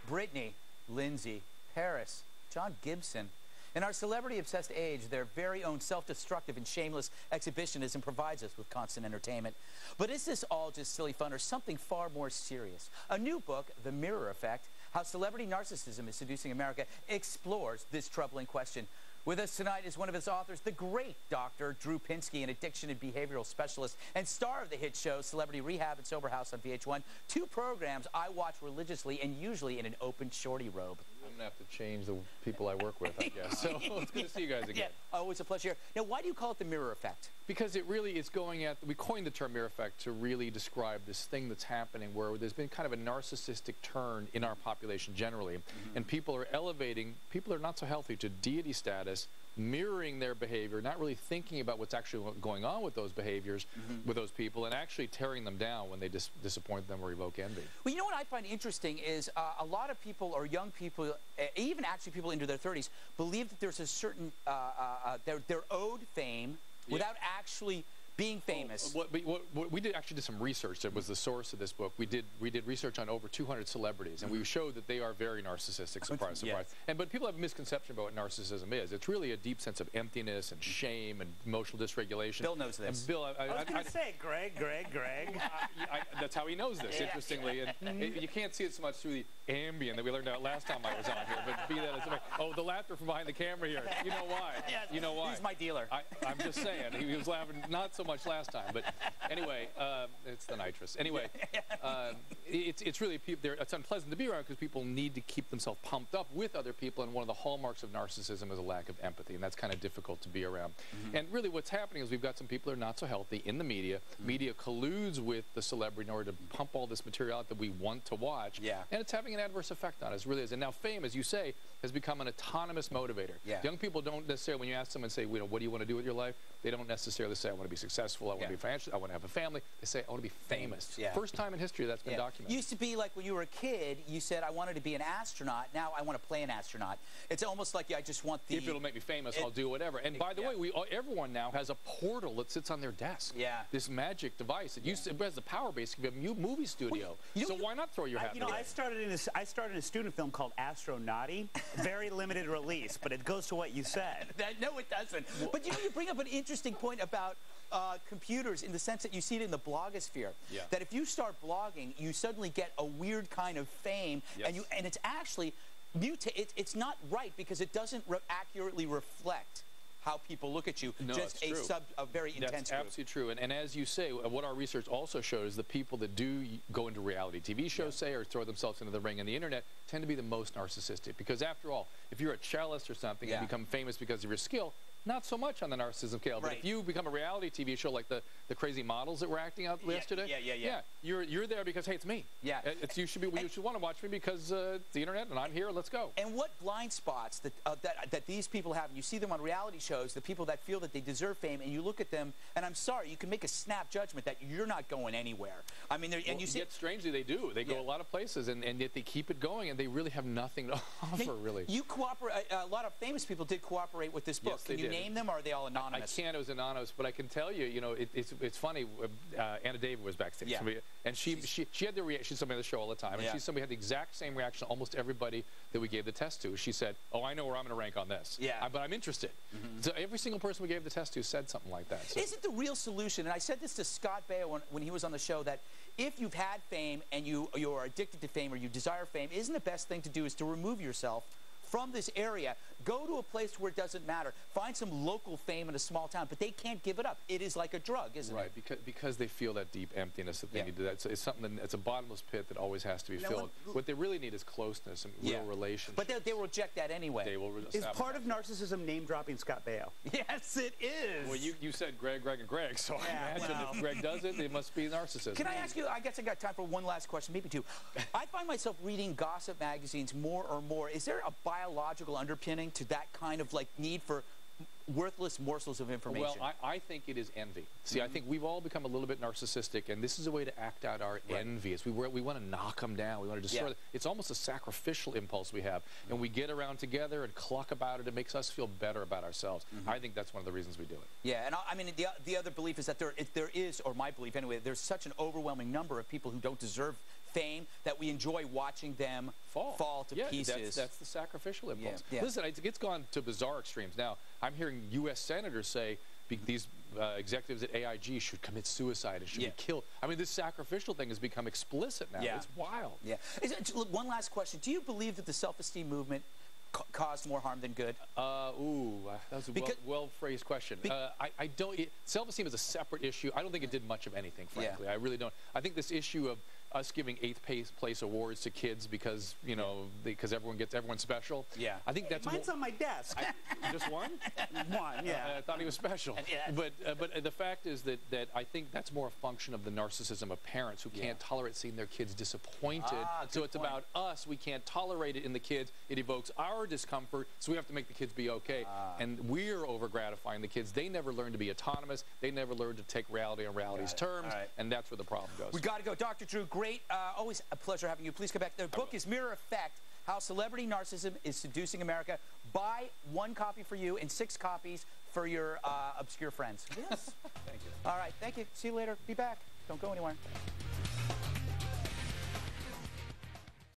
Brittany, Lindsay, Paris, John Gibson. In our celebrity-obsessed age, their very own self-destructive and shameless exhibitionism provides us with constant entertainment. But is this all just silly fun or something far more serious? A new book, The Mirror Effect, How Celebrity Narcissism is Seducing America, explores this troubling question. With us tonight is one of its authors, the great Dr. Drew Pinsky, an addiction and behavioral specialist and star of the hit show Celebrity Rehab and Sober House on VH1, two programs I watch religiously and usually in an open shorty robe. I'm going to have to change the people I work with, I guess. So it's good to see you guys again. Yeah, always a pleasure. Now, why do you call it the mirror effect? Because it really is going at, we coined the term mirror effect to really describe this thing that's happening where there's been kind of a narcissistic turn in our population generally, and people are elevating, people are not so healthy, to deity status, mirroring their behavior, not really thinking about what's actually going on with those behaviors, with those people, and actually tearing them down when they disappoint them or evoke envy. Well, you know what I find interesting is a lot of people, or young people, even actually people into their 30s, believe that there's a certain, they're owed fame without actually being famous. We actually did some research that was the source of this book. We did research on over 200 celebrities, and we showed that they are very narcissistic. Surprise, surprise. But people have a misconception about what narcissism is. It's really a deep sense of emptiness and shame and emotional dysregulation. Bill knows this. And Bill, I was going to say, Greg. That's how he knows this, interestingly. And you can't see it so much through the ambient that we learned out last time I was on here. But be that as it may, oh, the laughter from behind the camera here. You know why? You know why? He's my dealer. I'm just saying. He was laughing not so much last time, but anyway, it's the nitrous. Anyway, it's really it's unpleasant to be around because people need to keep themselves pumped up with other people, and one of the hallmarks of narcissism is a lack of empathy, and that's kind of difficult to be around. And really what's happening is we've got some people who are not so healthy in the media. Media colludes with the celebrity in order to pump all this material out that we want to watch, and it's having an adverse effect on us, really is. And now fame, as you say, has become an autonomous motivator. Young people don't necessarily, when you ask them and say, what do you want to do with your life, they don't necessarily say, I want to be successful, I want to be financial, I want to have a family. They say, I want to be famous. First time in history that's been documented. Used to be like when you were a kid, you said, I wanted to be an astronaut. Now I want to play an astronaut. It's almost like I just want the... If it'll make me famous, I'll do whatever. And by the way, everyone now has a portal that sits on their desk. This magic device. It has the power base to be a movie studio. So why not throw your hat in the ring? I started in a student film called Astronauty. Very limited release, but it goes to what you said. No, it doesn't. But you bring up an interesting point about computers in the sense that you see it in the blogosphere. That if you start blogging, you suddenly get a weird kind of fame, and it's actually it's not right because it doesn't accurately reflect how people look at you. No, just a very intense group. Absolutely true. And as you say, what our research also shows is the people that do go into reality TV shows, say, or throw themselves into the ring on the internet tend to be the most narcissistic. Because after all, if you're a cellist or something and become famous because of your skill, not so much on the narcissism scale. But if you become a reality TV show like the crazy models that were acting out yesterday, you're there because, hey, it's me. You should want to watch me because it's the internet and I'm here. Let's go. And what blind spots that these people have, and you see them on reality shows, the people that feel that they deserve fame, and you look at them, and I'm sorry, you can make a snap judgment that you're not going anywhere. I mean, and you see, yet strangely they do. They go a lot of places, and yet they keep it going, and they really have nothing to offer. Really, you cooperate. A lot of famous people did cooperate with this book. Can you name them, or are they all anonymous? I can't. It was anonymous, but I can tell you, it's funny. Anna David was backstage, and she had the reaction. She's somebody on the show all the time, and she's somebody who had the exact same reaction to almost everybody that we gave the test to. She said, "Oh, I know where I'm going to rank on this. But I'm interested." So every single person we gave the test to said something like that. So. Isn't the real solution? And I said this to Scott Baio when he was on the show, that if you've had fame and you're addicted to fame or you desire fame, isn't the best thing to do is to remove yourself from this area, go to a place where it doesn't matter, find some local fame in a small town, but they can't give it up. It is like a drug, isn't it? Right, because they feel that deep emptiness that they need to do that. So it's something it's a bottomless pit that always has to be filled. What they really need is closeness and real relationships. But they will reject that anyway. They will is part of narcissism name-dropping Scott Baio? Yes, it is. Well, you said Greg, and Greg, so I imagine if Greg does it, it must be narcissism. Can I ask you, I guess I got time for one last question, maybe two. I find myself reading gossip magazines more and more. Is there a biological underpinning to that kind of need for worthless morsels of information? Well, I think it is envy. See, I think we've all become a little bit narcissistic, and this is a way to act out our envy. We want to knock them down. We want to destroy them. It's almost a sacrificial impulse we have, and we get around together and cluck about it. It makes us feel better about ourselves. I think that's one of the reasons we do it. Yeah, and I mean, the other belief is that there is, or my belief anyway, there's such an overwhelming number of people who don't deserve fame that we enjoy watching them fall to pieces. That's the sacrificial impulse. Yeah. Listen, it's gone to bizarre extremes. Now, I'm hearing U.S. senators say these executives at AIG should commit suicide and should be killed. I mean, this sacrificial thing has become explicit now. It's wild. Yeah. Look, one last question. Do you believe that the self-esteem movement caused more harm than good? That was a well-phrased question. I don't. Self-esteem is a separate issue. I don't think it did much of anything, frankly. I really don't. I think this issue of us giving 8th place awards to kids because because everyone's special. Yeah. I think that's mine's on my desk. Just one? One. Yeah. I thought he was special. But the fact is that I think that's more a function of the narcissism of parents who can't tolerate seeing their kids disappointed. So it's about us. We can't tolerate it in the kids. It evokes our discomfort, so we have to make the kids be okay. And we're over-gratifying the kids. They never learn to be autonomous. They never learn to take reality on reality's terms, and that's where the problem goes. We got to go. Dr. Drew, great. Always a pleasure having you. Please come back. The book is Mirror Effect, How Celebrity Narcissism is Seducing America. Buy 1 copy for you and 6 copies for your obscure friends. Yes. Thank you. All right. Thank you. See you later. Be back. Don't go anywhere.